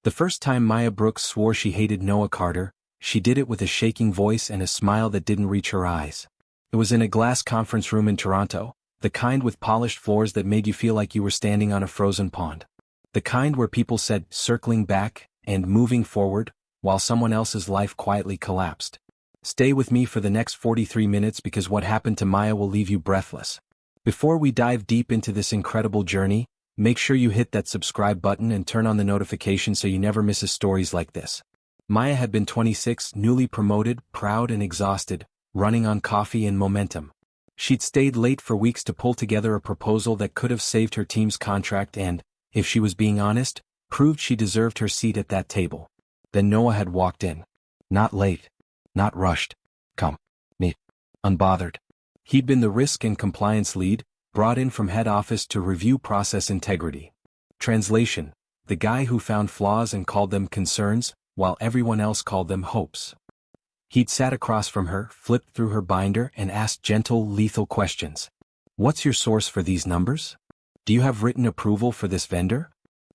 The first time Maya Brooks swore she hated Noah Carter, she did it with a shaking voice and a smile that didn't reach her eyes. It was in a glass conference room in Toronto, the kind with polished floors that made you feel like you were standing on a frozen pond. The kind where people said, circling back, and moving forward, while someone else's life quietly collapsed. Stay with me for the next 43 minutes because what happened to Maya will leave you breathless. Before we dive deep into this incredible journey, make sure you hit that subscribe button and turn on the notifications so you never miss stories like this. Maya had been 26, newly promoted, proud and exhausted, running on coffee and momentum. She'd stayed late for weeks to pull together a proposal that could have saved her team's contract and, if she was being honest, proved she deserved her seat at that table. Then Noah had walked in. Not late. Not rushed. Come. Meet. Unbothered. He'd been the risk and compliance lead, brought in from head office to review process integrity. Translation: the guy who found flaws and called them concerns, while everyone else called them hopes. He'd sat across from her, flipped through her binder and asked gentle, lethal questions. What's your source for these numbers? Do you have written approval for this vendor?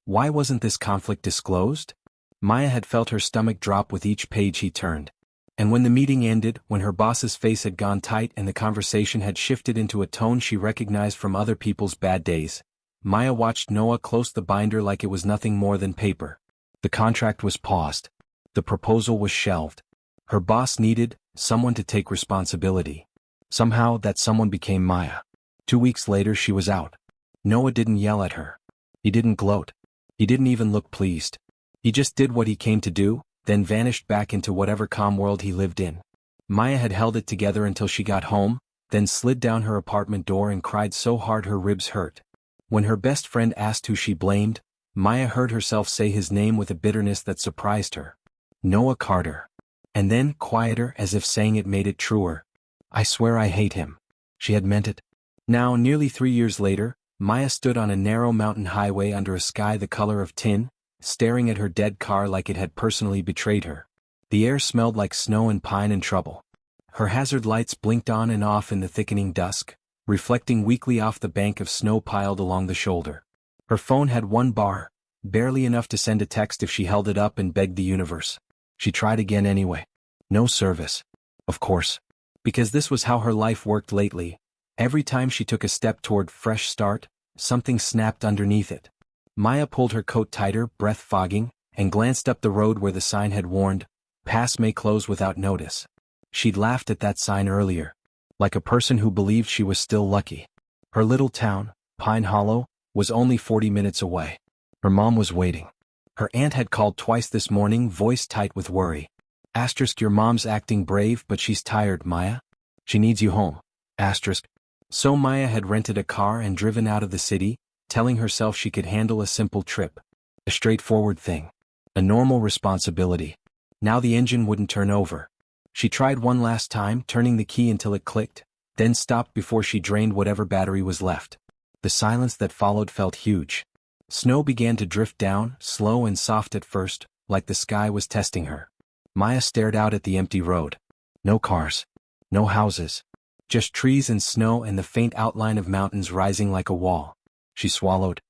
Why wasn't this conflict disclosed? Maya had felt her stomach drop with each page he turned. And when the meeting ended, when her boss's face had gone tight and the conversation had shifted into a tone she recognized from other people's bad days, Maya watched Noah close the binder like it was nothing more than paper. The contract was paused. The proposal was shelved. Her boss needed someone to take responsibility. Somehow that someone became Maya. 2 weeks later she was out. Noah didn't yell at her. He didn't gloat. He didn't even look pleased. He just did what he came to do, then vanished back into whatever calm world he lived in. Maya had held it together until she got home, then slid down her apartment door and cried so hard her ribs hurt. When her best friend asked who she blamed, Maya heard herself say his name with a bitterness that surprised her. Noah Carter. And then, quieter, as if saying it made it truer, I swear I hate him. She had meant it. Now, nearly 3 years later, Maya stood on a narrow mountain highway under a sky the color of tin, staring at her dead car like it had personally betrayed her. The air smelled like snow and pine and trouble. Her hazard lights blinked on and off in the thickening dusk, reflecting weakly off the bank of snow piled along the shoulder. Her phone had one bar, barely enough to send a text if she held it up and begged the universe. She tried again anyway. No service. Of course. Because this was how her life worked lately. Every time she took a step toward fresh start, something snapped underneath it. Maya pulled her coat tighter, breath fogging, and glanced up the road where the sign had warned, Pass may close without notice. She'd laughed at that sign earlier, like a person who believed she was still lucky. Her little town, Pine Hollow, was only 40 minutes away. Her mom was waiting. Her aunt had called twice this morning, voice tight with worry. Asterisk, your mom's acting brave but she's tired, Maya. She needs you home. Asterisk. So Maya had rented a car and driven out of the city, telling herself she could handle a simple trip. A straightforward thing. A normal responsibility. Now the engine wouldn't turn over. She tried one last time, turning the key until it clicked, then stopped before she drained whatever battery was left. The silence that followed felt huge. Snow began to drift down, slow and soft at first, like the sky was testing her. Maya stared out at the empty road. No cars. No houses. Just trees and snow and the faint outline of mountains rising like a wall. She swallowed.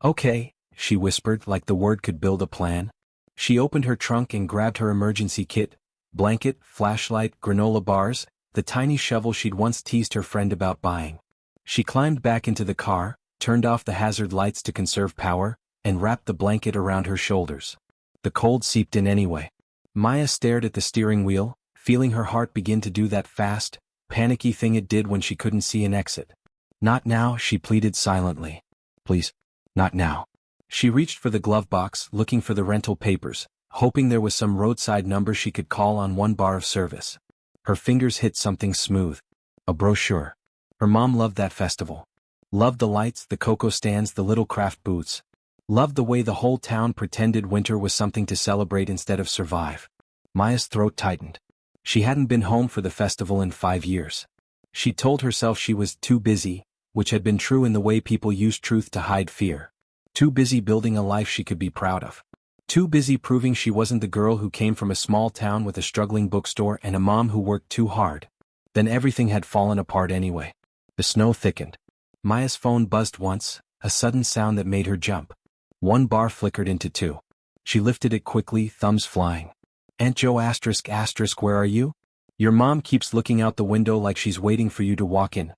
Okay, she whispered like the word could build a plan. She opened her trunk and grabbed her emergency kit, blanket, flashlight, granola bars, the tiny shovel she'd once teased her friend about buying. She climbed back into the car, turned off the hazard lights to conserve power, and wrapped the blanket around her shoulders. The cold seeped in anyway. Maya stared at the steering wheel, feeling her heart begin to do that fast, panicky thing it did when she couldn't see an exit. Not now, she pleaded silently. Please, not now. She reached for the glove box, looking for the rental papers, hoping there was some roadside number she could call on one bar of service. Her fingers hit something smooth. A brochure. Her mom loved that festival. Loved the lights, the cocoa stands, the little craft booths. Loved the way the whole town pretended winter was something to celebrate instead of survive. Maya's throat tightened. She hadn't been home for the festival in 5 years. She told herself she was too busy, which had been true in the way people used truth to hide fear. Too busy building a life she could be proud of. Too busy proving she wasn't the girl who came from a small town with a struggling bookstore and a mom who worked too hard. Then everything had fallen apart anyway. The snow thickened. Maya's phone buzzed once, a sudden sound that made her jump. One bar flickered into two. She lifted it quickly, thumbs flying. Aunt Joe asterisk asterisk, where are you? Your mom keeps looking out the window like she's waiting for you to walk in.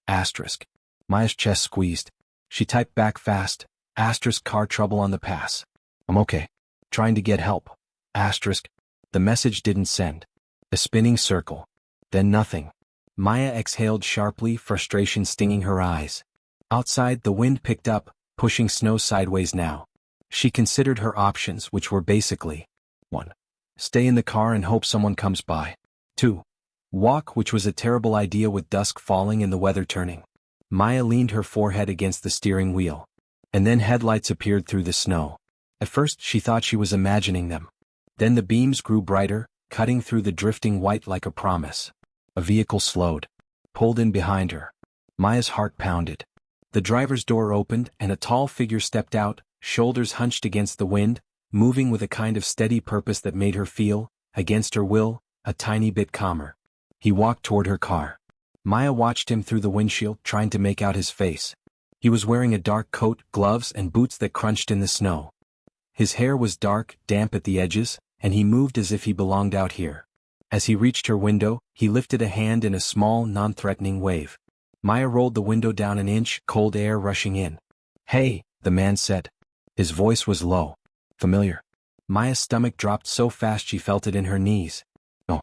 Asterisk. Maya's chest squeezed. She typed back fast. Asterisk, car trouble on the pass. I'm okay. Trying to get help. Asterisk. The message didn't send. A spinning circle. Then nothing. Maya exhaled sharply, frustration stinging her eyes. Outside, the wind picked up, pushing snow sideways now. She considered her options, which were basically 1. Stay in the car and hope someone comes by. 2. Walk, which was a terrible idea with dusk falling and the weather turning. Maya leaned her forehead against the steering wheel. And then headlights appeared through the snow. At first she thought she was imagining them. Then the beams grew brighter, cutting through the drifting white like a promise. A vehicle slowed. Pulled in behind her. Maya's heart pounded. The driver's door opened and a tall figure stepped out, shoulders hunched against the wind, moving with a kind of steady purpose that made her feel, against her will, a tiny bit calmer. He walked toward her car. Maya watched him through the windshield, trying to make out his face. He was wearing a dark coat, gloves, and boots that crunched in the snow. His hair was dark, damp at the edges, and he moved as if he belonged out here. As he reached her window, he lifted a hand in a small, non-threatening wave. Maya rolled the window down an inch, cold air rushing in. Hey, the man said. His voice was low. Familiar. Maya's stomach dropped so fast she felt it in her knees. No.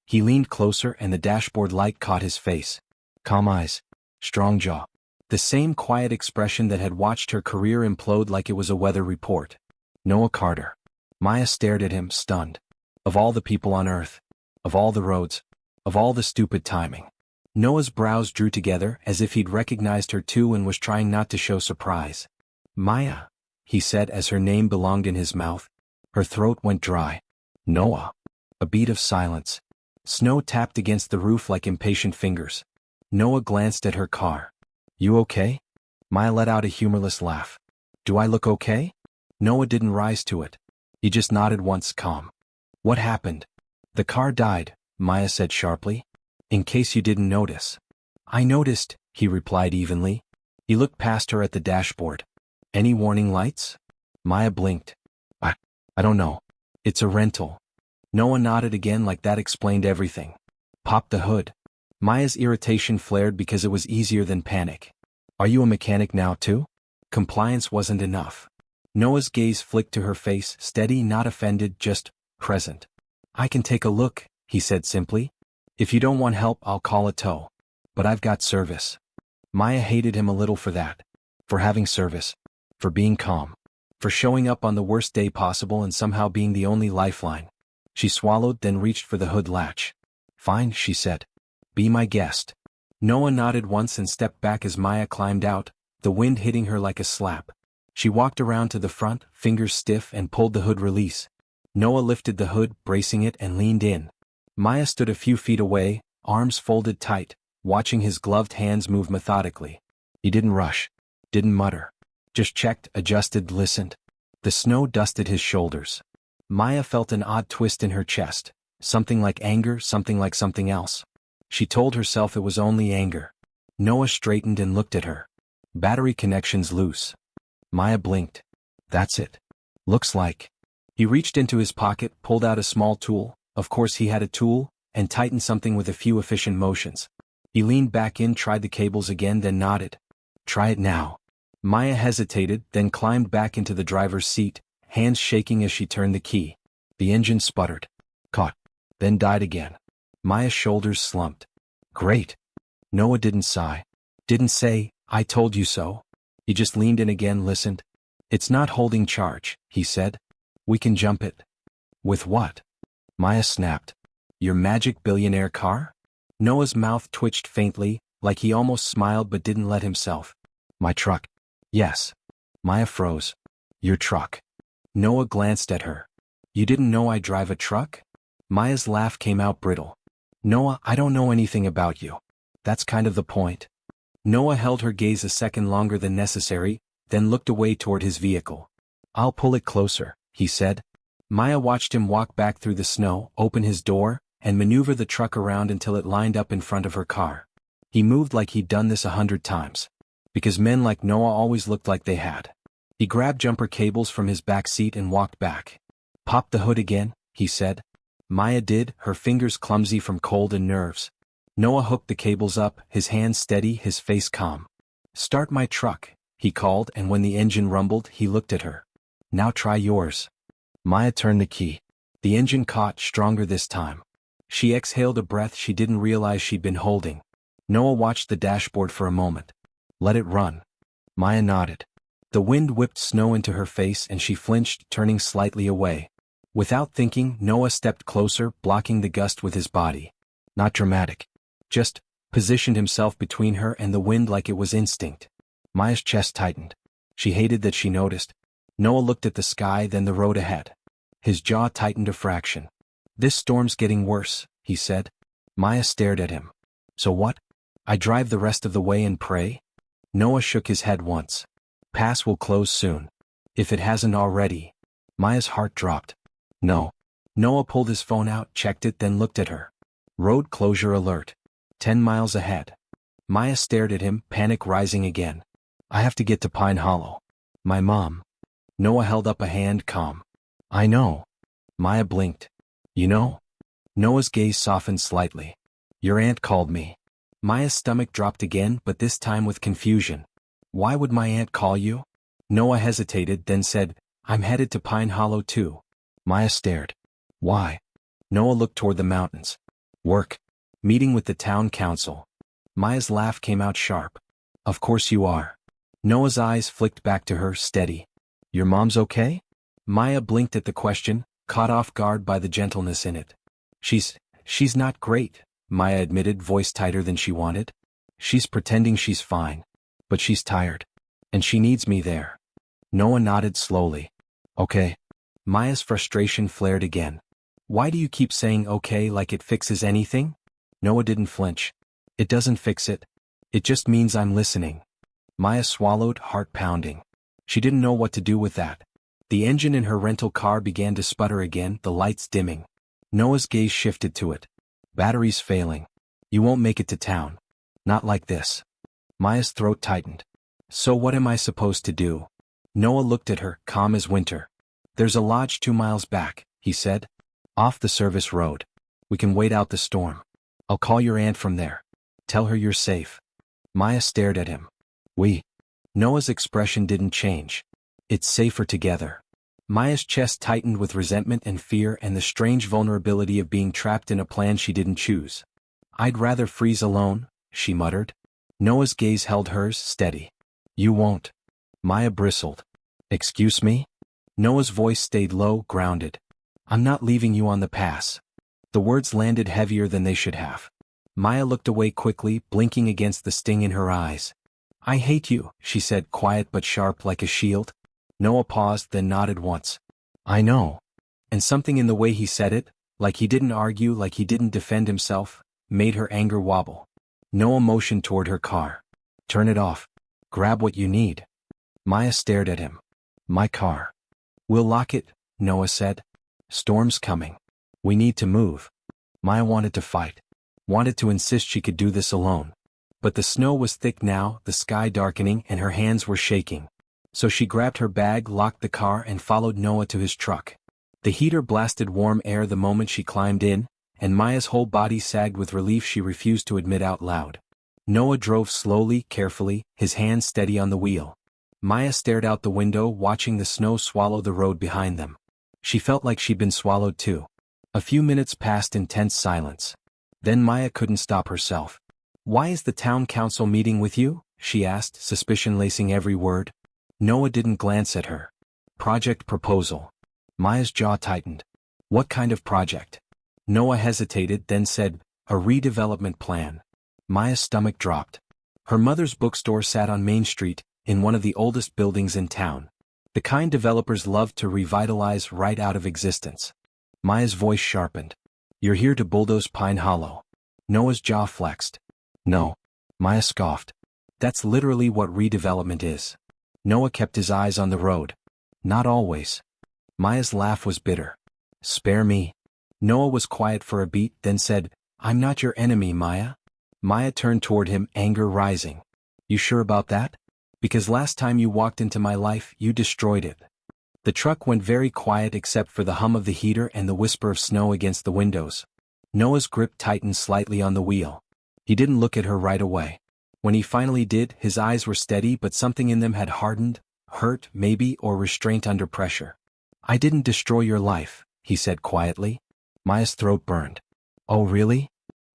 He leaned closer and the dashboard light caught his face. Calm eyes. Strong jaw. The same quiet expression that had watched her career implode like it was a weather report. Noah Carter. Maya stared at him, stunned. Of all the people on Earth. Of all the roads. Of all the stupid timing. Noah's brows drew together as if he'd recognized her too and was trying not to show surprise. Maya, he said as her name belonged in his mouth. Her throat went dry. Noah. A beat of silence. Snow tapped against the roof like impatient fingers. Noah glanced at her car. You okay? Maya let out a humorless laugh. Do I look okay? Noah didn't rise to it. He just nodded once, calm. What happened? The car died, Maya said sharply. In case you didn't notice. I noticed, he replied evenly. He looked past her at the dashboard. Any warning lights? Maya blinked. I don't know. It's a rental. Noah nodded again like that explained everything. Pop the hood. Maya's irritation flared because it was easier than panic. Are you a mechanic now too? Compliance wasn't enough. Noah's gaze flicked to her face, steady, not offended, just present. I can take a look, he said simply. If you don't want help, I'll call a tow. But I've got service. Maya hated him a little for that. For having service. For being calm. For showing up on the worst day possible and somehow being the only lifeline. She swallowed, then reached for the hood latch. Fine, she said. Be my guest. Noah nodded once and stepped back as Maya climbed out, the wind hitting her like a slap. She walked around to the front, fingers stiff, and pulled the hood release. Noah lifted the hood, bracing it, and leaned in. Maya stood a few feet away, arms folded tight, watching his gloved hands move methodically. He didn't rush. Didn't mutter. Just checked, adjusted, listened. The snow dusted his shoulders. Maya felt an odd twist in her chest. Something like anger, something like something else. She told herself it was only anger. Noah straightened and looked at her. Battery connections loose. Maya blinked. That's it. Looks like. He reached into his pocket, pulled out a small tool, of course he had a tool, and tightened something with a few efficient motions. He leaned back in, tried the cables again, then nodded. Try it now. Maya hesitated, then climbed back into the driver's seat, hands shaking as she turned the key. The engine sputtered. Caught. Then died again. Maya's shoulders slumped. Great. Noah didn't sigh. Didn't say, I told you so. He just leaned in again, listened. It's not holding charge, he said. We can jump it. With what? Maya snapped. Your magic billionaire car? Noah's mouth twitched faintly, like he almost smiled but didn't let himself. My truck. Yes. Maya froze. Your truck. Noah glanced at her. You didn't know I drive a truck? Maya's laugh came out brittle. Noah, I don't know anything about you. That's kind of the point. Noah held her gaze a second longer than necessary, then looked away toward his vehicle. I'll pull it closer, he said. Maya watched him walk back through the snow, open his door, and maneuver the truck around until it lined up in front of her car. He moved like he'd done this 100 times. Because men like Noah always looked like they had. He grabbed jumper cables from his back seat and walked back. "Pop the hood again," he said. Maya did, her fingers clumsy from cold and nerves. Noah hooked the cables up, his hands steady, his face calm. "Start my truck," he called, and when the engine rumbled, he looked at her. "Now try yours." Maya turned the key. The engine caught, stronger this time. She exhaled a breath she didn't realize she'd been holding. Noah watched the dashboard for a moment. "Let it run." Maya nodded. The wind whipped snow into her face and she flinched, turning slightly away. Without thinking, Noah stepped closer, blocking the gust with his body. Not dramatic. Just positioned himself between her and the wind like it was instinct. Maya's chest tightened. She hated that she noticed. Noah looked at the sky, then the road ahead. His jaw tightened a fraction. "This storm's getting worse," he said. Maya stared at him. "So what? I drive the rest of the way and pray?" Noah shook his head once. "Pass will close soon. If it hasn't already." Maya's heart dropped. "No." Noah pulled his phone out, checked it, then looked at her. "Road closure alert. 10 miles ahead." Maya stared at him, panic rising again. "I have to get to Pine Hollow. My mom." Noah held up a hand, calm. "I know." Maya blinked. "You know?" Noah's gaze softened slightly. "Your aunt called me." Maya's stomach dropped again, but this time with confusion. "Why would my aunt call you?" Noah hesitated, then said, "I'm headed to Pine Hollow too." Maya stared. "Why?" Noah looked toward the mountains. "Work. Meeting with the town council." Maya's laugh came out sharp. "Of course you are." Noah's eyes flicked back to her, steady. "Your mom's okay?" Maya blinked at the question, caught off guard by the gentleness in it. She's not great," Maya admitted, voice tighter than she wanted. "She's pretending she's fine. But she's tired. And she needs me there." Noah nodded slowly. "Okay." Maya's frustration flared again. "Why do you keep saying okay like it fixes anything?" Noah didn't flinch. "It doesn't fix it. It just means I'm listening." Maya swallowed, heart pounding. She didn't know what to do with that. The engine in her rental car began to sputter again, the lights dimming. Noah's gaze shifted to it. "Battery's failing. You won't make it to town. Not like this." Maya's throat tightened. "So what am I supposed to do?" Noah looked at her, calm as winter. "There's a lodge 2 miles back," he said. "Off the service road. We can wait out the storm. I'll call your aunt from there. Tell her you're safe." Maya stared at him. "We?" Noah's expression didn't change. "It's safer together." Maya's chest tightened with resentment and fear and the strange vulnerability of being trapped in a plan she didn't choose. "I'd rather freeze alone," she muttered. Noah's gaze held hers, steady. "You won't." Maya bristled. "Excuse me?" Noah's voice stayed low, grounded. "I'm not leaving you on the pass." The words landed heavier than they should have. Maya looked away quickly, blinking against the sting in her eyes. "I hate you," she said, quiet but sharp like a shield. Noah paused, then nodded once. "I know." And something in the way he said it, like he didn't argue, like he didn't defend himself, made her anger wobble. Noah motioned toward her car. "Turn it off. Grab what you need." Maya stared at him. "My car." "We'll lock it," Noah said. "Storm's coming. We need to move." Maya wanted to fight. Wanted to insist she could do this alone. But the snow was thick now, the sky darkening, and her hands were shaking. So she grabbed her bag, locked the car, and followed Noah to his truck. The heater blasted warm air the moment she climbed in, and Maya's whole body sagged with relief she refused to admit out loud. Noah drove slowly, carefully, his hands steady on the wheel. Maya stared out the window, watching the snow swallow the road behind them. She felt like she'd been swallowed too. A few minutes passed in tense silence. Then Maya couldn't stop herself. "Why is the town council meeting with you?" she asked, suspicion lacing every word. Noah didn't glance at her. "Project proposal." Maya's jaw tightened. "What kind of project?" Noah hesitated, then said, "A redevelopment plan." Maya's stomach dropped. Her mother's bookstore sat on Main Street, in one of the oldest buildings in town. The kind developers loved to revitalize right out of existence. Maya's voice sharpened. "You're here to bulldoze Pine Hollow." Noah's jaw flexed. "No." Maya scoffed. "That's literally what redevelopment is." Noah kept his eyes on the road. "Not always." Maya's laugh was bitter. "Spare me." Noah was quiet for a beat, then said, "I'm not your enemy, Maya." Maya turned toward him, anger rising. "You sure about that?" Because last time you walked into my life, you destroyed it. The truck went very quiet except for the hum of the heater and the whisper of snow against the windows. Noah's grip tightened slightly on the wheel. He didn't look at her right away. When he finally did, his eyes were steady but something in them had hardened, hurt maybe, or restraint under pressure. I didn't destroy your life, he said quietly. Maya's throat burned. Oh really?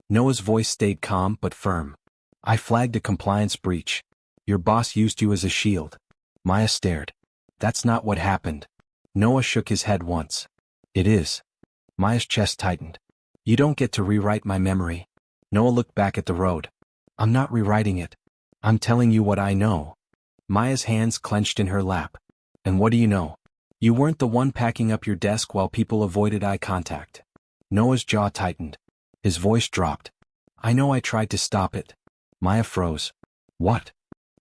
Noah's voice stayed calm but firm. I flagged a compliance breach. Your boss used you as a shield. Maya stared. That's not what happened. Noah shook his head once. It is. Maya's chest tightened. You don't get to rewrite my memory. Noah looked back at the road. I'm not rewriting it. I'm telling you what I know. Maya's hands clenched in her lap. And what do you know? You weren't the one packing up your desk while people avoided eye contact. Noah's jaw tightened. His voice dropped. I know I tried to stop it. Maya froze. What?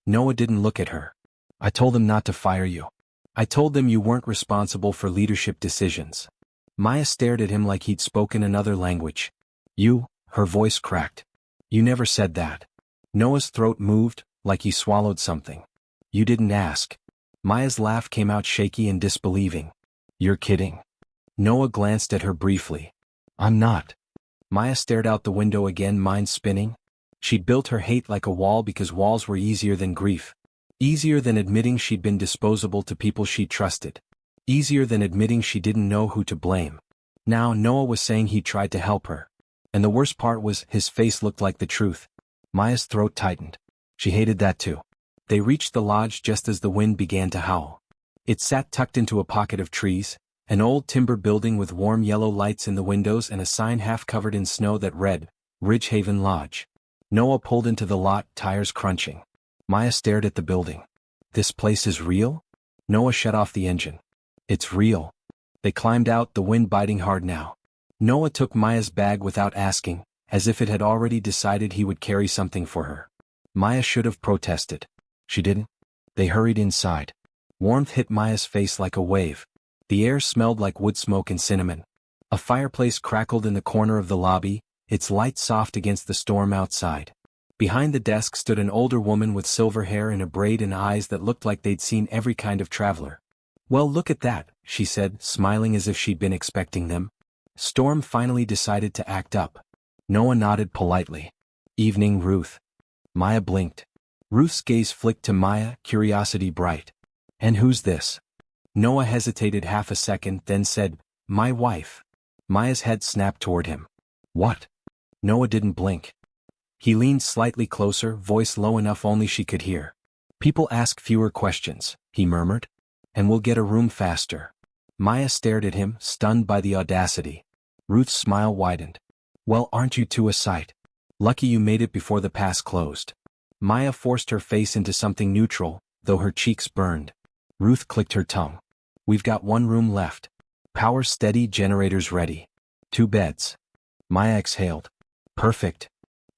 Noah didn't look at her. I told them not to fire you. I told them you weren't responsible for leadership decisions. Maya stared at him like he'd spoken another language. You, her voice cracked. You never said that. Noah's throat moved, like he swallowed something. You didn't ask. Maya's laugh came out shaky and disbelieving. You're kidding. Noah glanced at her briefly. I'm not. Maya stared out the window again, mind spinning. She'd built her hate like a wall because walls were easier than grief. Easier than admitting she'd been disposable to people she trusted. Easier than admitting she didn't know who to blame. Now Noah was saying he tried to help her. And the worst part was his face looked like the truth. Maya's throat tightened. She hated that too. They reached the lodge just as the wind began to howl. It sat tucked into a pocket of trees, an old timber building with warm yellow lights in the windows and a sign half covered in snow that read, Ridgehaven Lodge. Noah pulled into the lot, tires crunching. Maya stared at the building. This place is real? Noah shut off the engine. It's real. They climbed out, the wind biting hard now. Noah took Maya's bag without asking, as if it had already decided he would carry something for her. Maya should have protested. She didn't. They hurried inside. Warmth hit Maya's face like a wave. The air smelled like wood smoke and cinnamon. A fireplace crackled in the corner of the lobby, its light soft against the storm outside. Behind the desk stood an older woman with silver hair and a braid and eyes that looked like they'd seen every kind of traveler. Well, look at that, she said, smiling as if she'd been expecting them. Storm finally decided to act up. Noah nodded politely. Evening, Ruth. Maya blinked. Ruth's gaze flicked to Maya, curiosity bright. And who's this? Noah hesitated half a second, then said, My wife. Maya's head snapped toward him. What? Noah didn't blink. He leaned slightly closer, voice low enough only she could hear. People ask fewer questions, he murmured. And we'll get a room faster. Maya stared at him, stunned by the audacity. Ruth's smile widened. Well, aren't you two a sight? Lucky you made it before the pass closed. Maya forced her face into something neutral, though her cheeks burned. Ruth clicked her tongue. We've got one room left. Power steady, generators ready. 2 beds. Maya exhaled. Perfect.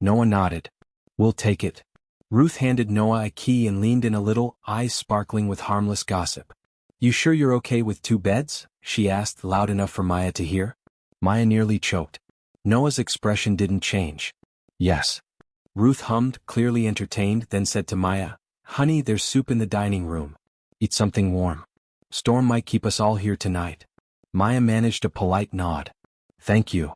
Noah nodded. We'll take it. Ruth handed Noah a key and leaned in a little, eyes sparkling with harmless gossip. You sure you're okay with 2 beds? She asked, loud enough for Maya to hear. Maya nearly choked. Noah's expression didn't change. Yes. Ruth hummed, clearly entertained, then said to Maya, Honey, there's soup in the dining room. Eat something warm. Storm might keep us all here tonight. Maya managed a polite nod. Thank you.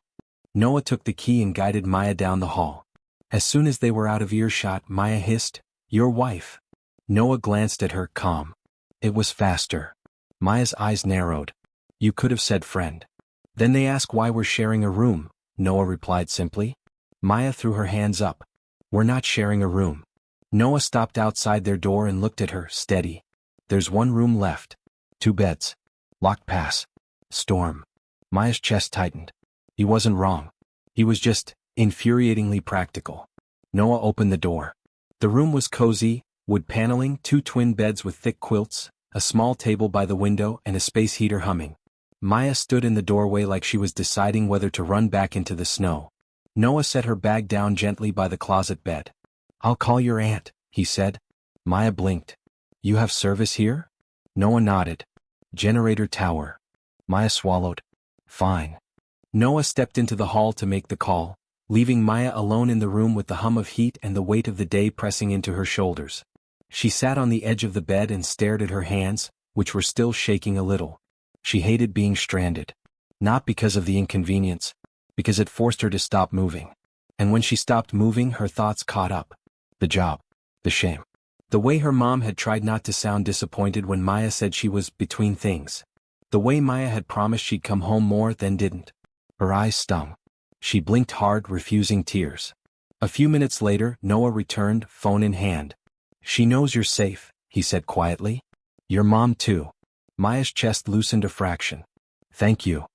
Noah took the key and guided Maya down the hall. As soon as they were out of earshot, Maya hissed, Your wife. Noah glanced at her, calm. It was faster. Maya's eyes narrowed. You could have said friend. Then they ask why we're sharing a room, Noah replied simply. Maya threw her hands up. We're not sharing a room. Noah stopped outside their door and looked at her, steady. There's 1 room left. 2 beds. Locked pass. Storm. Maya's chest tightened. He wasn't wrong. He was just infuriatingly practical. Noah opened the door. The room was cozy, wood paneling, 2 twin beds with thick quilts, a small table by the window and a space heater humming. Maya stood in the doorway like she was deciding whether to run back into the snow. Noah set her bag down gently by the closet bed. I'll call your aunt, he said. Maya blinked. You have service here? Noah nodded. Generator tower. Maya swallowed. Fine. Noah stepped into the hall to make the call, leaving Maya alone in the room with the hum of heat and the weight of the day pressing into her shoulders. She sat on the edge of the bed and stared at her hands, which were still shaking a little. She hated being stranded. Not because of the inconvenience, because it forced her to stop moving. And when she stopped moving, her thoughts caught up. The job. The shame. The way her mom had tried not to sound disappointed when Maya said she was between things. The way Maya had promised she'd come home more, then didn't. Her eyes stung. She blinked hard, refusing tears. A few minutes later, Noah returned, phone in hand. "She knows you're safe," he said quietly. "Your mom too." Maya's chest loosened a fraction. "Thank you."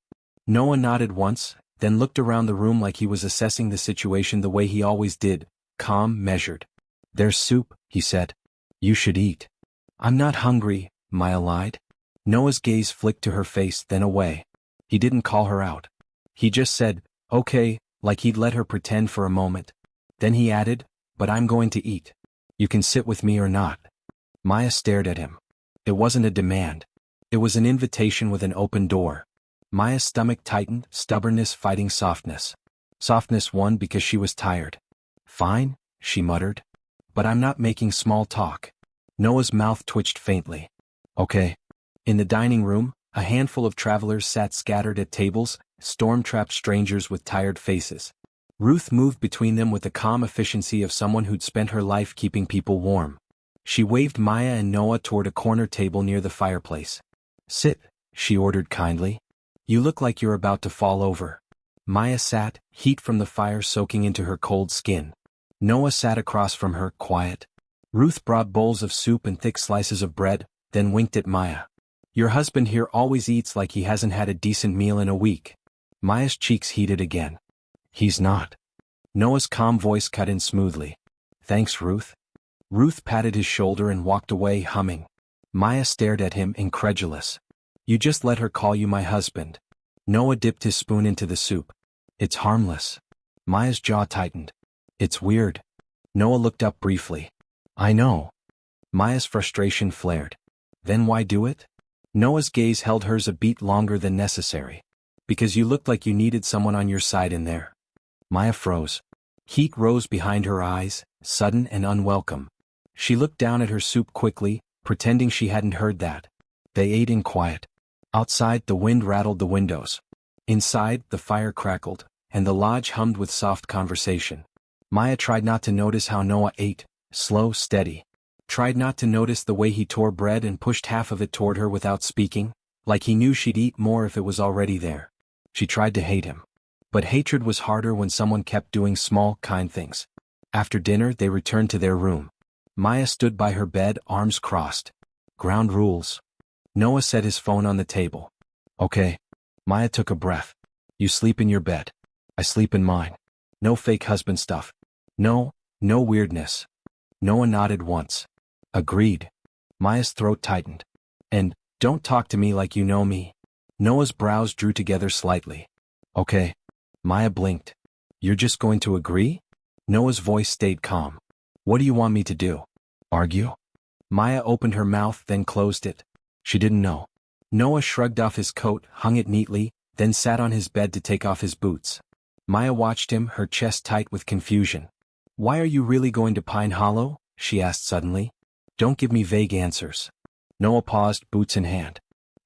Noah nodded once, then looked around the room like he was assessing the situation the way he always did, calm, measured. "There's soup," he said. "You should eat." "I'm not hungry," Maya lied. Noah's gaze flicked to her face, then away. He didn't call her out. He just said, "Okay," like he'd let her pretend for a moment. Then he added, "But I'm going to eat. You can sit with me or not." Maya stared at him. It wasn't a demand. It was an invitation with an open door. Maya's stomach tightened, stubbornness fighting softness. Softness won because she was tired. "Fine," she muttered. "But I'm not making small talk." Noah's mouth twitched faintly. "Okay." In the dining room, a handful of travelers sat scattered at tables, storm-trapped strangers with tired faces. Ruth moved between them with the calm efficiency of someone who'd spent her life keeping people warm. She waved Maya and Noah toward a corner table near the fireplace. "Sit," she ordered kindly. "You look like you're about to fall over." Maya sat, heat from the fire soaking into her cold skin. Noah sat across from her, quiet. Ruth brought bowls of soup and thick slices of bread, then winked at Maya. "Your husband here always eats like he hasn't had a decent meal in a week." Maya's cheeks heated again. "He's not." Noah's calm voice cut in smoothly. "Thanks, Ruth." Ruth patted his shoulder and walked away, humming. Maya stared at him, incredulous. "You just let her call you my husband." Noah dipped his spoon into the soup. "It's harmless." Maya's jaw tightened. "It's weird." Noah looked up briefly. "I know." Maya's frustration flared. "Then why do it?" Noah's gaze held hers a beat longer than necessary. "Because you looked like you needed someone on your side in there." Maya froze. Heat rose behind her eyes, sudden and unwelcome. She looked down at her soup quickly, pretending she hadn't heard that. They ate in quiet. Outside, the wind rattled the windows. Inside, the fire crackled, and the lodge hummed with soft conversation. Maya tried not to notice how Noah ate, slow, steady. Tried not to notice the way he tore bread and pushed half of it toward her without speaking, like he knew she'd eat more if it was already there. She tried to hate him. But hatred was harder when someone kept doing small, kind things. After dinner, they returned to their room. Maya stood by her bed, arms crossed. "Ground rules." Noah set his phone on the table. "Okay." Maya took a breath. "You sleep in your bed. I sleep in mine. No fake husband stuff. No weirdness." Noah nodded once. "Agreed." Maya's throat tightened. "And, don't talk to me like you know me." Noah's brows drew together slightly. "Okay." Maya blinked. "You're just going to agree?" Noah's voice stayed calm. "What do you want me to do? Argue?" Maya opened her mouth, then closed it. She didn't know. Noah shrugged off his coat, hung it neatly, then sat on his bed to take off his boots. Maya watched him, her chest tight with confusion. "Why are you really going to Pine Hollow?" she asked suddenly. "Don't give me vague answers." Noah paused, boots in hand.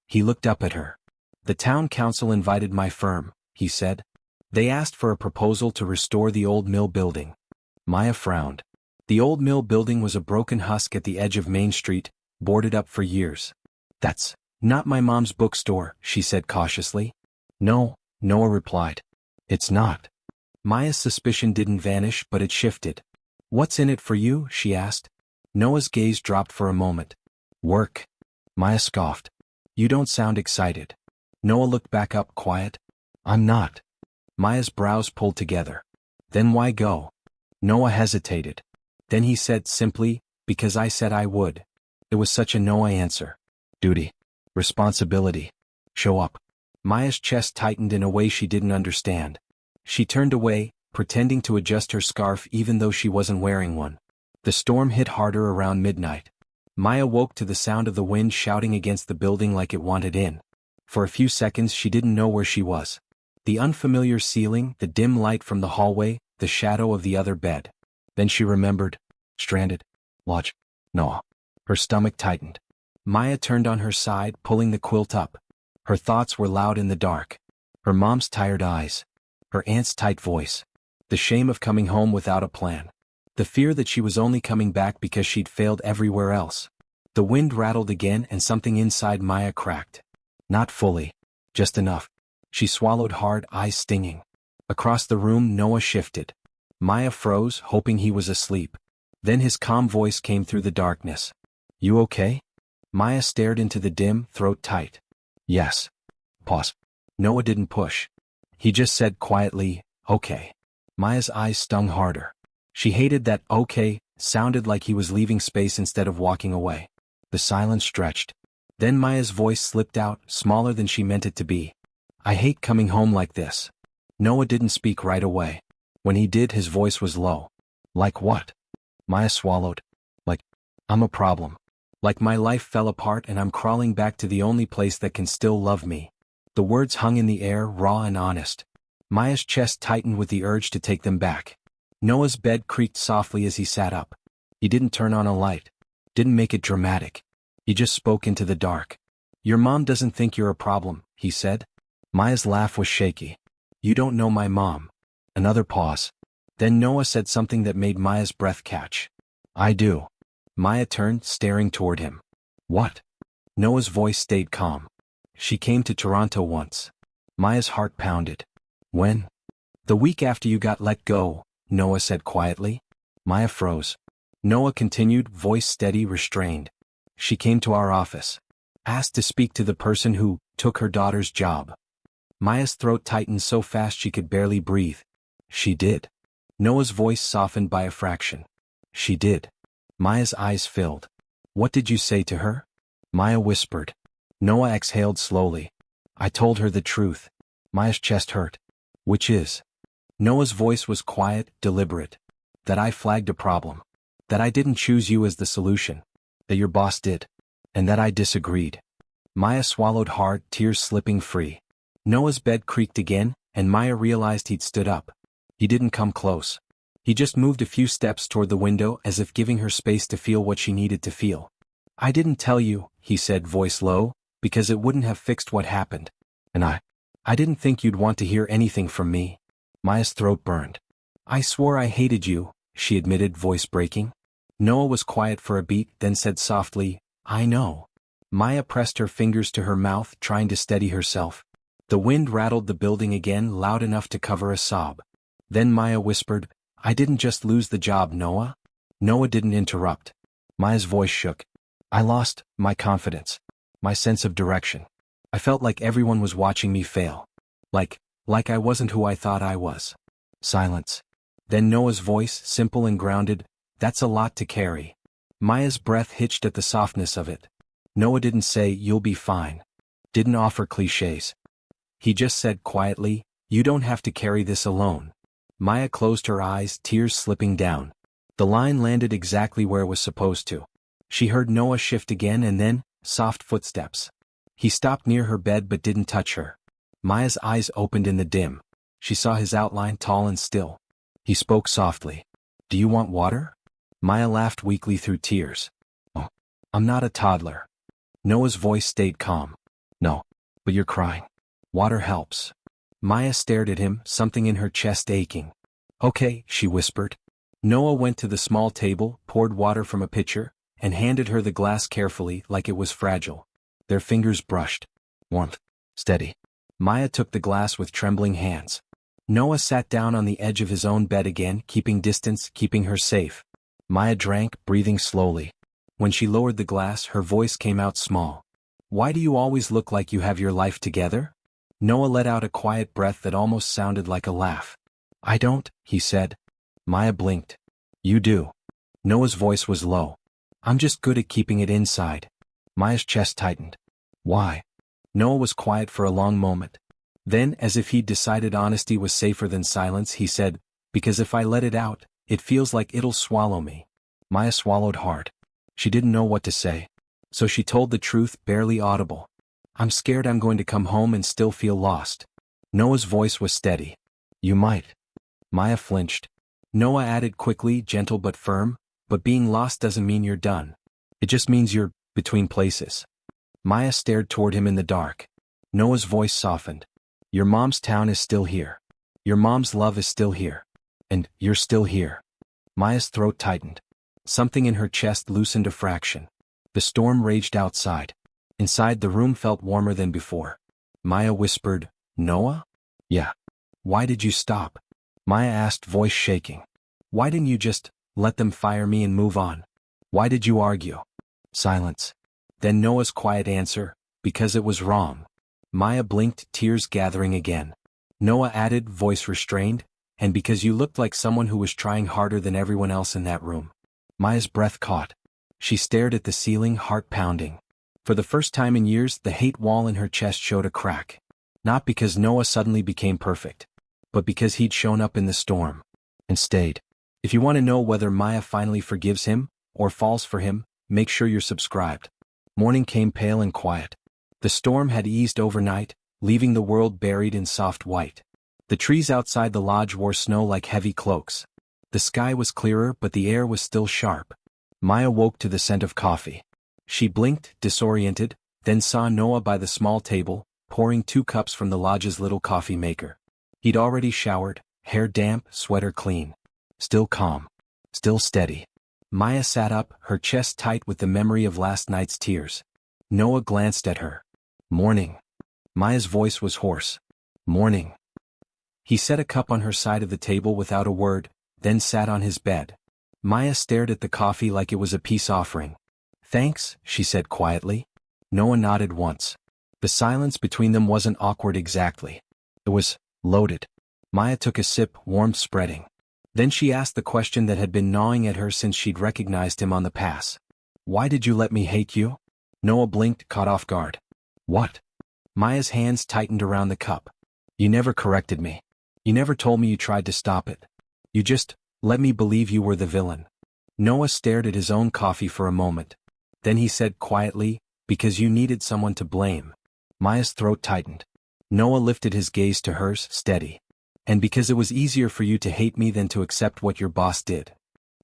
He looked up at her. "The town council invited my firm," he said. "They asked for a proposal to restore the old mill building." Maya frowned. The old mill building was a broken husk at the edge of Main Street, boarded up for years. "That's not my mom's bookstore," she said cautiously. "No," Noah replied. "It's not." Maya's suspicion didn't vanish, but it shifted. "What's in it for you?" she asked. Noah's gaze dropped for a moment. "Work." Maya scoffed. "You don't sound excited." Noah looked back up, quiet. "I'm not." Maya's brows pulled together. "Then why go?" Noah hesitated. Then he said simply, "Because I said I would." It was such a Noah answer. Duty. Responsibility. Show up. Maya's chest tightened in a way she didn't understand. She turned away, pretending to adjust her scarf even though she wasn't wearing one. The storm hit harder around midnight. Maya woke to the sound of the wind shouting against the building like it wanted in. For a few seconds she didn't know where she was. The unfamiliar ceiling, the dim light from the hallway, the shadow of the other bed. Then she remembered. Stranded. Lodge. No. Her stomach tightened. Maya turned on her side, pulling the quilt up. Her thoughts were loud in the dark. Her mom's tired eyes. Her aunt's tight voice. The shame of coming home without a plan. The fear that she was only coming back because she'd failed everywhere else. The wind rattled again and something inside Maya cracked. Not fully. Just enough. She swallowed hard, eyes stinging. Across the room, Noah shifted. Maya froze, hoping he was asleep. Then his calm voice came through the darkness. You okay? Maya stared into the dim, throat tight. Yes. Pause. Noah didn't push. He just said quietly, okay. Maya's eyes stung harder. She hated that okay sounded like he was leaving space instead of walking away. The silence stretched. Then Maya's voice slipped out, smaller than she meant it to be. I hate coming home like this. Noah didn't speak right away. When he did, his voice was low. Like what? Maya swallowed. Like, I'm a problem. Like my life fell apart and I'm crawling back to the only place that can still love me. The words hung in the air, raw and honest. Maya's chest tightened with the urge to take them back. Noah's bed creaked softly as he sat up. He didn't turn on a light. Didn't make it dramatic. He just spoke into the dark. Your mom doesn't think you're a problem, he said. Maya's laugh was shaky. You don't know my mom. Another pause. Then Noah said something that made Maya's breath catch. I do. Maya turned, staring toward him. What? Noah's voice stayed calm. She came to Toronto once. Maya's heart pounded. When? The week after you got let go, Noah said quietly. Maya froze. Noah continued, voice steady, restrained. She came to our office. Asked to speak to the person who took her daughter's job. Maya's throat tightened so fast she could barely breathe. She did. Noah's voice softened by a fraction. She did. Maya's eyes filled. What did you say to her? Maya whispered. Noah exhaled slowly. I told her the truth. Maya's chest hurt. Which is? Noah's voice was quiet, deliberate. That I flagged a problem. That I didn't choose you as the solution. That your boss did. And that I disagreed. Maya swallowed hard, tears slipping free. Noah's bed creaked again, and Maya realized he'd stood up. He didn't come close. He just moved a few steps toward the window as if giving her space to feel what she needed to feel. I didn't tell you, he said, voice low, because it wouldn't have fixed what happened. And I didn't think you'd want to hear anything from me. Maya's throat burned. I swore I hated you, she admitted, voice breaking. Noah was quiet for a beat, then said softly, I know. Maya pressed her fingers to her mouth, trying to steady herself. The wind rattled the building again, loud enough to cover a sob. Then Maya whispered, I didn't just lose the job, Noah. Noah didn't interrupt. Maya's voice shook. I lost my confidence. My sense of direction. I felt like everyone was watching me fail. Like I wasn't who I thought I was. Silence. Then Noah's voice, simple and grounded, that's a lot to carry. Maya's breath hitched at the softness of it. Noah didn't say, you'll be fine. Didn't offer cliches. He just said quietly, you don't have to carry this alone. Maya closed her eyes, tears slipping down. The line landed exactly where it was supposed to. She heard Noah shift again and then, soft footsteps. He stopped near her bed but didn't touch her. Maya's eyes opened in the dim. She saw his outline, tall and still. He spoke softly. Do you want water? Maya laughed weakly through tears. Oh, I'm not a toddler. Noah's voice stayed calm. No, but you're crying. Water helps. Maya stared at him, something in her chest aching. Okay, she whispered. Noah went to the small table, poured water from a pitcher, and handed her the glass carefully, like it was fragile. Their fingers brushed. Warmth. Steady. Maya took the glass with trembling hands. Noah sat down on the edge of his own bed again, keeping distance, keeping her safe. Maya drank, breathing slowly. When she lowered the glass, her voice came out small. Why do you always look like you have your life together? Noah let out a quiet breath that almost sounded like a laugh. I don't, he said. Maya blinked. You do. Noah's voice was low. I'm just good at keeping it inside. Maya's chest tightened. Why? Noah was quiet for a long moment. Then, as if he'd decided honesty was safer than silence, he said, because if I let it out, it feels like it'll swallow me. Maya swallowed hard. She didn't know what to say. So she told the truth, barely audible. I'm scared I'm going to come home and still feel lost. Noah's voice was steady. You might. Maya flinched. Noah added quickly, gentle but firm, but being lost doesn't mean you're done. It just means you're between places. Maya stared toward him in the dark. Noah's voice softened. Your mom's town is still here. Your mom's love is still here. And you're still here. Maya's throat tightened. Something in her chest loosened a fraction. The storm raged outside. Inside, the room felt warmer than before. Maya whispered, Noah? Yeah. Why did you stop? Maya asked, voice shaking. Why didn't you just let them fire me and move on? Why did you argue? Silence. Then Noah's quiet answer, because it was wrong. Maya blinked, tears gathering again. Noah added, voice restrained, and because you looked like someone who was trying harder than everyone else in that room. Maya's breath caught. She stared at the ceiling, heart pounding. For the first time in years, the hate wall in her chest showed a crack. Not because Noah suddenly became perfect, but because he'd shown up in the storm. And stayed. If you want to know whether Maya finally forgives him, or falls for him, make sure you're subscribed. Morning came pale and quiet. The storm had eased overnight, leaving the world buried in soft white. The trees outside the lodge wore snow like heavy cloaks. The sky was clearer, but the air was still sharp. Maya woke to the scent of coffee. She blinked, disoriented, then saw Noah by the small table, pouring 2 cups from the lodge's little coffee maker. He'd already showered, hair damp, sweater clean. Still calm. Still steady. Maya sat up, her chest tight with the memory of last night's tears. Noah glanced at her. Morning. Maya's voice was hoarse. Morning. He set a cup on her side of the table without a word, then sat on his bed. Maya stared at the coffee like it was a peace offering. Thanks, she said quietly. Noah nodded once. The silence between them wasn't awkward exactly. It was loaded. Maya took a sip, warmth spreading. Then she asked the question that had been gnawing at her since she'd recognized him on the pass. Why did you let me hate you? Noah blinked, caught off guard. What? Maya's hands tightened around the cup. You never corrected me. You never told me you tried to stop it. You just let me believe you were the villain. Noah stared at his own coffee for a moment. Then he said quietly, because you needed someone to blame. Maya's throat tightened. Noah lifted his gaze to hers, steady. And because it was easier for you to hate me than to accept what your boss did.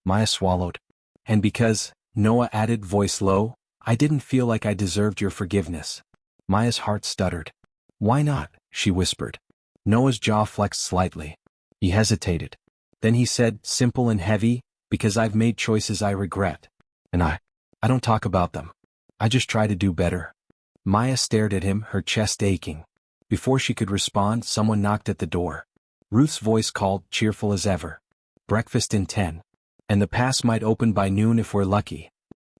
Maya swallowed. And because, Noah added, voice low, I didn't feel like I deserved your forgiveness. Maya's heart stuttered. Why not? She whispered. Noah's jaw flexed slightly. He hesitated. Then he said, simple and heavy, because I've made choices I regret. And I don't talk about them. I just try to do better. Maya stared at him, her chest aching. Before she could respond, someone knocked at the door. Ruth's voice called, cheerful as ever. Breakfast in 10. And the pass might open by noon if we're lucky.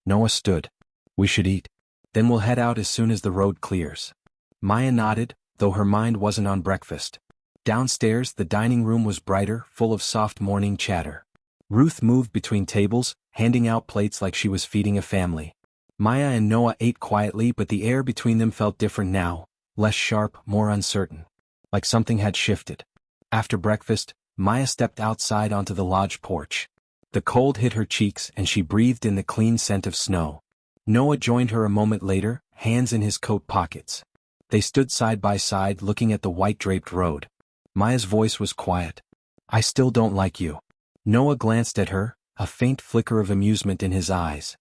Noah stood. We should eat. Then we'll head out as soon as the road clears. Maya nodded, though her mind wasn't on breakfast. Downstairs, the dining room was brighter, full of soft morning chatter. Ruth moved between tables, handing out plates like she was feeding a family. Maya and Noah ate quietly, but the air between them felt different now, less sharp, more uncertain. Like something had shifted. After breakfast, Maya stepped outside onto the lodge porch. The cold hit her cheeks and she breathed in the clean scent of snow. Noah joined her a moment later, hands in his coat pockets. They stood side by side looking at the white-draped road. Maya's voice was quiet. I still don't like you. Noah glanced at her, a faint flicker of amusement in his eyes.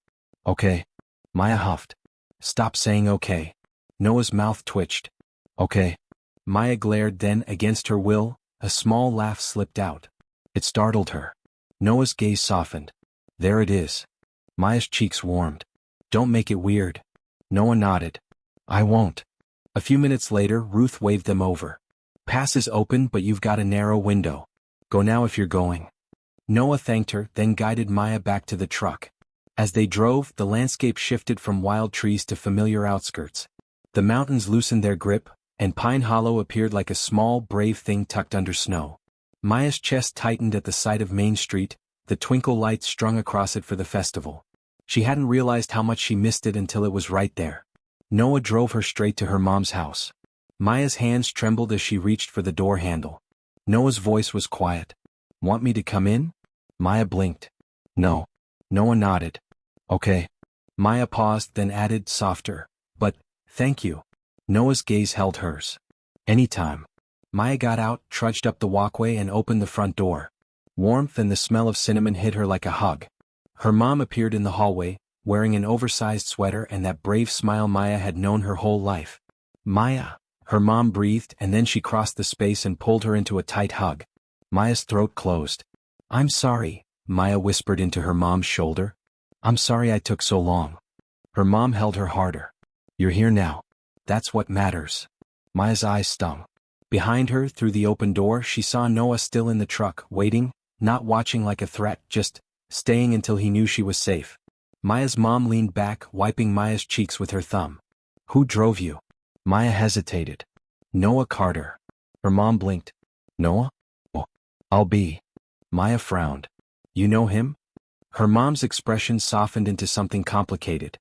Okay. Maya huffed. Stop saying okay. Noah's mouth twitched. Okay. Maya glared, then, against her will, a small laugh slipped out. It startled her. Noah's gaze softened. There it is. Maya's cheeks warmed. Don't make it weird. Noah nodded. I won't. A few minutes later, Ruth waved them over. Pass is open, but you've got a narrow window. Go now if you're going. Noah thanked her, then guided Maya back to the truck. As they drove, the landscape shifted from wild trees to familiar outskirts. The mountains loosened their grip, and Pine Hollow appeared like a small, brave thing tucked under snow. Maya's chest tightened at the sight of Main Street, the twinkle lights strung across it for the festival. She hadn't realized how much she missed it until it was right there. Noah drove her straight to her mom's house. Maya's hands trembled as she reached for the door handle. Noah's voice was quiet. Want me to come in? Maya blinked. No. Noah nodded. Okay. Maya paused, then added, softer. But, thank you. Noah's gaze held hers. Anytime. Maya got out, trudged up the walkway and opened the front door. Warmth and the smell of cinnamon hit her like a hug. Her mom appeared in the hallway, wearing an oversized sweater and that brave smile Maya had known her whole life. Maya, her mom breathed, and then she crossed the space and pulled her into a tight hug. Maya's throat closed. "I'm sorry," Maya whispered into her mom's shoulder. "I'm sorry I took so long." Her mom held her harder. "You're here now. That's what matters." Maya's eyes stung. Behind her, through the open door, she saw Noah still in the truck, waiting, not watching like a threat, just staying until he knew she was safe. Maya's mom leaned back, wiping Maya's cheeks with her thumb. "Who drove you?" Maya hesitated. "Noah Carter." Her mom blinked. "Noah? Oh, I'll be." Maya frowned. "You know him?" Her mom's expression softened into something complicated.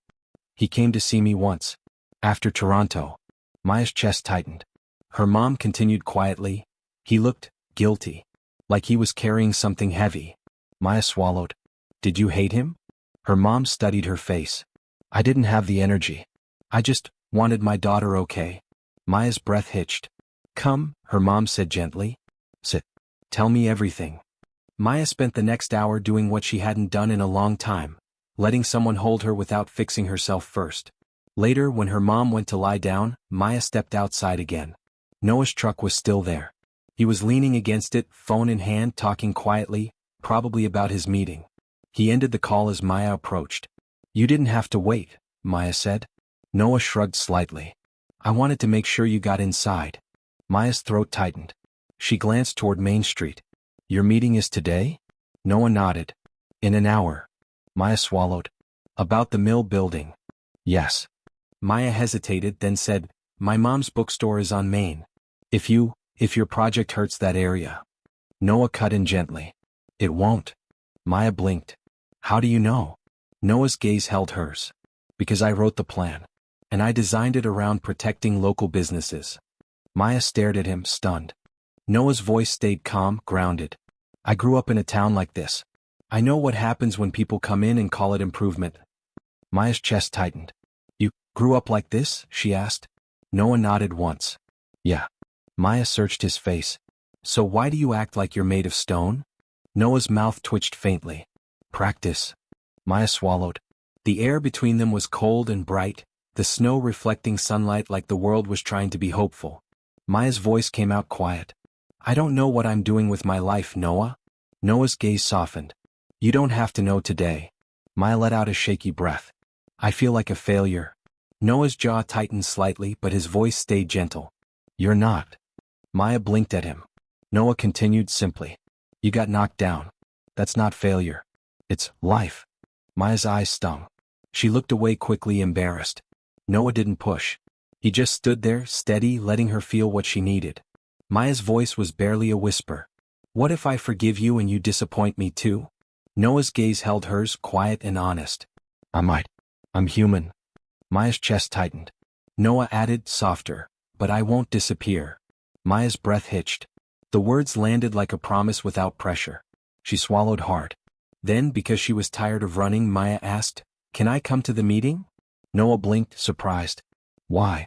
"He came to see me once. After Toronto." Maya's chest tightened. Her mom continued quietly. "He looked guilty. Like he was carrying something heavy." Maya swallowed. "Did you hate him?" Her mom studied her face. "I didn't have the energy. I just wanted my daughter okay." Maya's breath hitched. "Come," her mom said gently. "Sit. Tell me everything." Maya spent the next hour doing what she hadn't done in a long time, letting someone hold her without fixing herself first. Later, when her mom went to lie down, Maya stepped outside again. Noah's truck was still there. He was leaning against it, phone in hand, talking quietly, probably about his meeting. He ended the call as Maya approached. "You didn't have to wait," Maya said. Noah shrugged slightly. "I wanted to make sure you got inside." Maya's throat tightened. She glanced toward Main Street. "Your meeting is today?" Noah nodded. "In an hour." Maya swallowed. "About the mill building?" "Yes." Maya hesitated, then said, "My mom's bookstore is on Main. If your project hurts that area." Noah cut in gently. "It won't." Maya blinked. "How do you know?" Noah's gaze held hers. "Because I wrote the plan. And I designed it around protecting local businesses." Maya stared at him, stunned. Noah's voice stayed calm, grounded. "I grew up in a town like this. I know what happens when people come in and call it improvement." Maya's chest tightened. "You grew up like this?" she asked. Noah nodded once. "Yeah." Maya searched his face. "So why do you act like you're made of stone?" Noah's mouth twitched faintly. "Practice." Maya swallowed. The air between them was cold and bright, the snow reflecting sunlight like the world was trying to be hopeful. Maya's voice came out quiet. "I don't know what I'm doing with my life, Noah." Noah's gaze softened. "You don't have to know today." Maya let out a shaky breath. "I feel like a failure." Noah's jaw tightened slightly, but his voice stayed gentle. "You're not." Maya blinked at him. Noah continued simply. "You got knocked down. That's not failure. It's life." Maya's eyes stung. She looked away quickly, embarrassed. Noah didn't push. He just stood there, steady, letting her feel what she needed. Maya's voice was barely a whisper. "What if I forgive you and you disappoint me too?" Noah's gaze held hers, quiet and honest. "I might. I'm human." Maya's chest tightened. Noah added, softer, "But I won't disappear." Maya's breath hitched. The words landed like a promise without pressure. She swallowed hard. Then, because she was tired of running, Maya asked, "Can I come to the meeting?" Noah blinked, surprised. "Why?"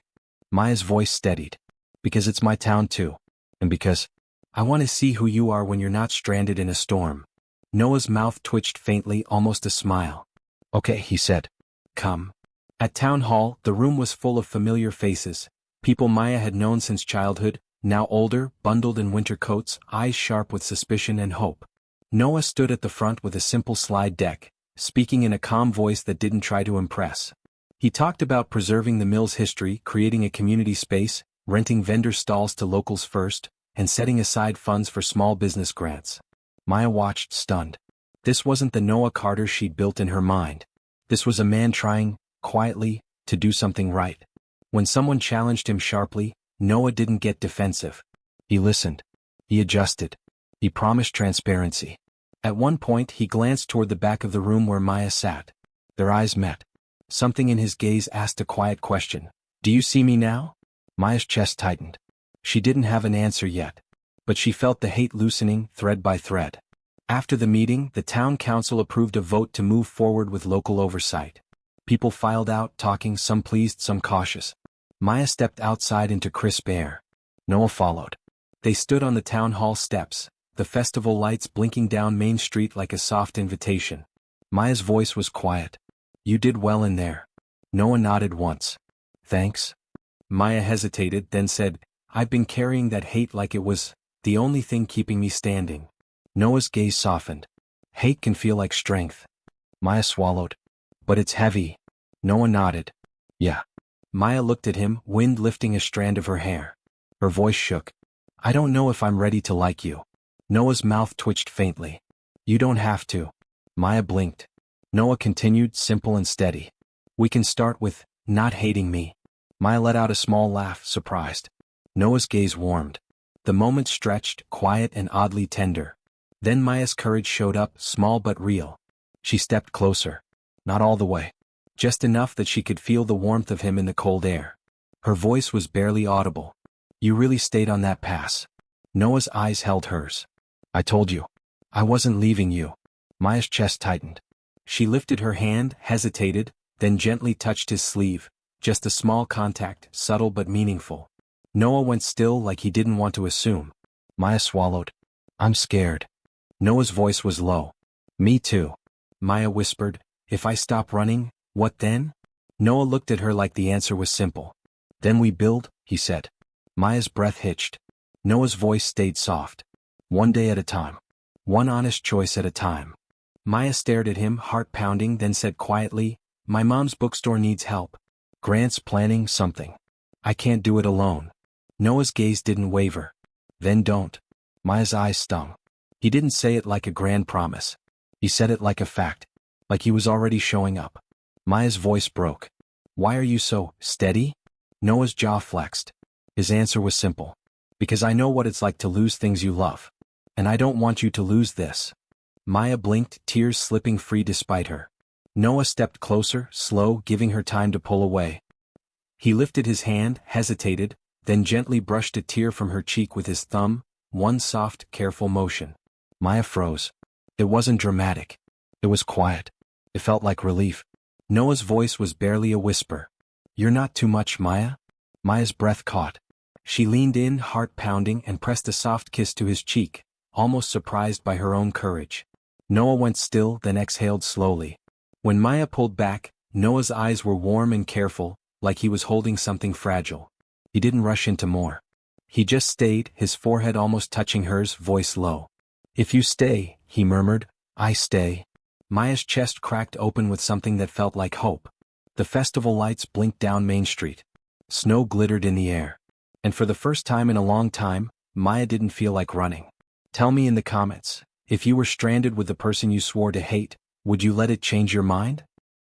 Maya's voice steadied. "Because it's my town too. And because I want to see who you are when you're not stranded in a storm." Noah's mouth twitched faintly, almost a smile. "Okay," he said. "Come." At Town Hall, the room was full of familiar faces, people Maya had known since childhood, now older, bundled in winter coats, eyes sharp with suspicion and hope. Noah stood at the front with a simple slide deck, speaking in a calm voice that didn't try to impress. He talked about preserving the mill's history, creating a community space, renting vendor stalls to locals first, and setting aside funds for small business grants. Maya watched, stunned. This wasn't the Noah Carter she'd built in her mind. This was a man trying, quietly, to do something right. When someone challenged him sharply, Noah didn't get defensive. He listened. He adjusted. He promised transparency. At one point, he glanced toward the back of the room where Maya sat. Their eyes met. Something in his gaze asked a quiet question. "Do you see me now?" Maya's chest tightened. She didn't have an answer yet. But she felt the hate loosening, thread by thread. After the meeting, the town council approved a vote to move forward with local oversight. People filed out, talking, some pleased, some cautious. Maya stepped outside into crisp air. Noah followed. They stood on the town hall steps, the festival lights blinking down Main Street like a soft invitation. Maya's voice was quiet. You did well in there. Noah nodded once. Thanks. Maya hesitated, then said, I've been carrying that hate like it was the only thing keeping me standing. Noah's gaze softened. Hate can feel like strength. Maya swallowed. But it's heavy. Noah nodded. Yeah. Maya looked at him, wind lifting a strand of her hair. Her voice shook. I don't know if I'm ready to like you. Noah's mouth twitched faintly. You don't have to. Maya blinked. Noah continued, simple and steady. We can start with not hating me. Maya let out a small laugh, surprised. Noah's gaze warmed. The moment stretched, quiet and oddly tender. Then Maya's courage showed up, small but real. She stepped closer. Not all the way. Just enough that she could feel the warmth of him in the cold air. Her voice was barely audible. You really stayed on that pass. Noah's eyes held hers. I told you. I wasn't leaving you. Maya's chest tightened. She lifted her hand, hesitated, then gently touched his sleeve. Just a small contact, subtle but meaningful. Noah went still, like he didn't want to assume. Maya swallowed. I'm scared. Noah's voice was low. Me too. Maya whispered, if I stop running, what then? Noah looked at her like the answer was simple. Then we build, he said. Maya's breath hitched. Noah's voice stayed soft. One day at a time. One honest choice at a time. Maya stared at him, heart pounding, then said quietly, my mom's bookstore needs help. Grants, planning, something. I can't do it alone. Noah's gaze didn't waver. Then don't. Maya's eyes stung. He didn't say it like a grand promise. He said it like a fact. Like he was already showing up. Maya's voice broke. Why are you so steady? Noah's jaw flexed. His answer was simple. Because I know what it's like to lose things you love. And I don't want you to lose this. Maya blinked, tears slipping free despite her. Noah stepped closer, slow, giving her time to pull away. He lifted his hand, hesitated, then gently brushed a tear from her cheek with his thumb, one soft, careful motion. Maya froze. It wasn't dramatic. It was quiet. It felt like relief. Noah's voice was barely a whisper. You're not too much, Maya? Maya's breath caught. She leaned in, heart pounding, and pressed a soft kiss to his cheek, almost surprised by her own courage. Noah went still, then exhaled slowly. When Maya pulled back, Noah's eyes were warm and careful, like he was holding something fragile. He didn't rush into more. He just stayed, his forehead almost touching hers, voice low. If you stay, he murmured, I stay. Maya's chest cracked open with something that felt like hope. The festival lights blinked down Main Street. Snow glittered in the air. And for the first time in a long time, Maya didn't feel like running. Tell me in the comments, if you were stranded with the person you swore to hate, would you let it change your mind?